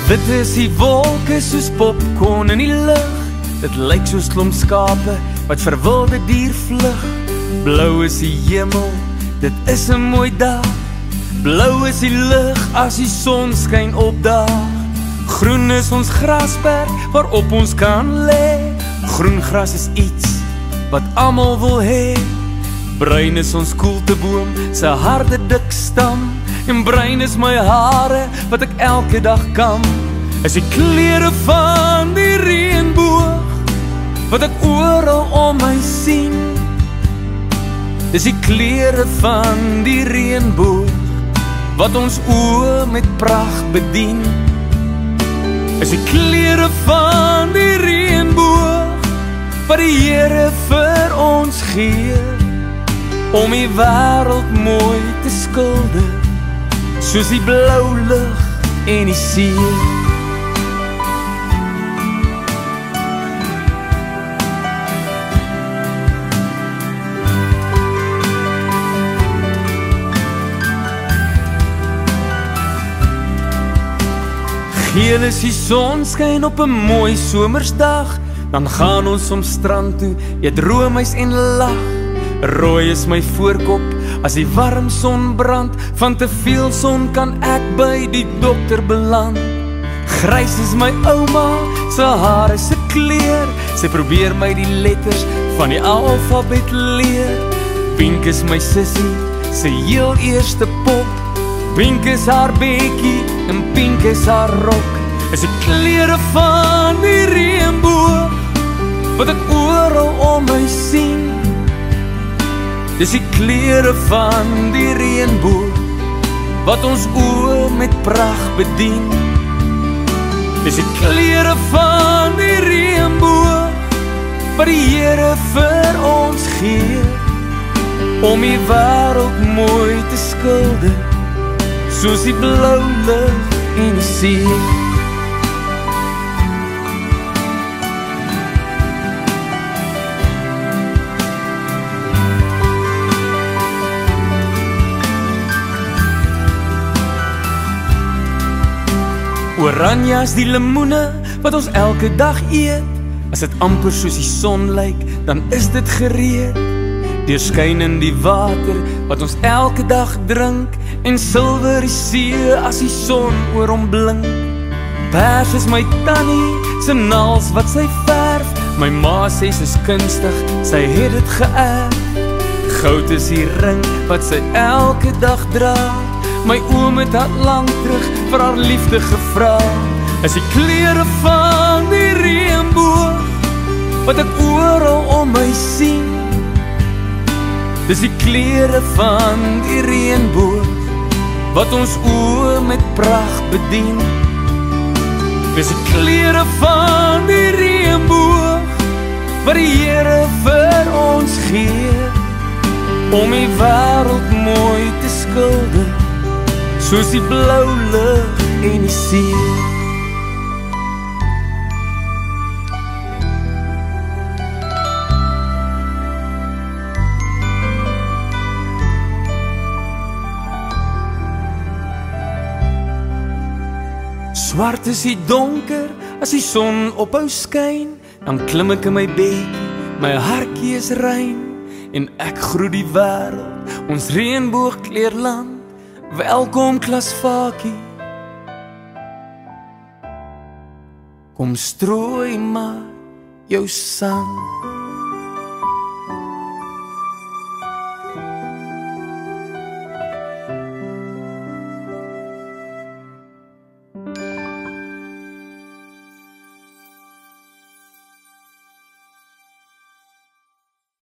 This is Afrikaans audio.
Wit is die wolke soos popcorn in die lug. Dit lyk soos klomp skape wat verwilde dier vlug. Blou is die hemel, dit is 'n mooi dag. Blou is die lig as die son skyn opdaag. Groen is ons grasperk waarop ons kan lê. Groen gras is iets wat almal wil hê. Bruin is ons koelteboom se harde dik stam. En bruin is my hare wat ek elke dag kam. Is die kleure van die reënboog wat ek oral om my sien. Dis die kleure van die reënboog wat ons oë met pragt bedien. Is die kleure van die reënboog wat die Here vir ons gee, om die wêreld mooi te skilder, soos die blou lug en die see. Geel is die sonskyn op 'n mooi somersdag. Dan gaan ons om strand toe, eet roomys en lag. Rooi is my voorkop as die warm son brand. Van te veel son kan ek by die dokter beland. Grys is my ouma se hare se kleur. Sy probeer my die letters van die alfabet leer. Pink is my sussie se heel eerste pop. Pink is haar bekkie en pink is haar rok. Is die kleure van die reënboog wat ek oral om my sien. Dis die kleure van die reënboog wat ons oë met pragt bedien. Dis die kleure van die reënboog wat die Here vir ons gee, om die wêreld mooi te skilder, soos die blou lug en die see. Oranje is die lemoene wat ons elke dag eet. As dit amper soos die son lyk, dan is dit gereed. Deurskyn in die water wat ons elke dag drink. En silwer die see as die son oor hom blink. Pers is my tannie se naels wat sy verf. My ma sê sy's kunstig, sy het dit geërf. Goud is die ring wat sy elke dag dra. My oom het al lank terug vir haar liefde gevra. Is die kleure van die reënboog wat ek oral om my sien. Dis die kleure van die reënboog wat ons oë met pragt bedien. Dis die kleure van die reënboog wat die Here vir ons gee, om die wêreld mooi te skilder, soos die blou lug en die see. Swart is die donker as die son ophou skyn. Dan klim ek in my bed, my hartjie is rein. En ek groet die wêreld, ons reënboogkleurland. Welkom Klasvakie, kom strooi maar jou sang.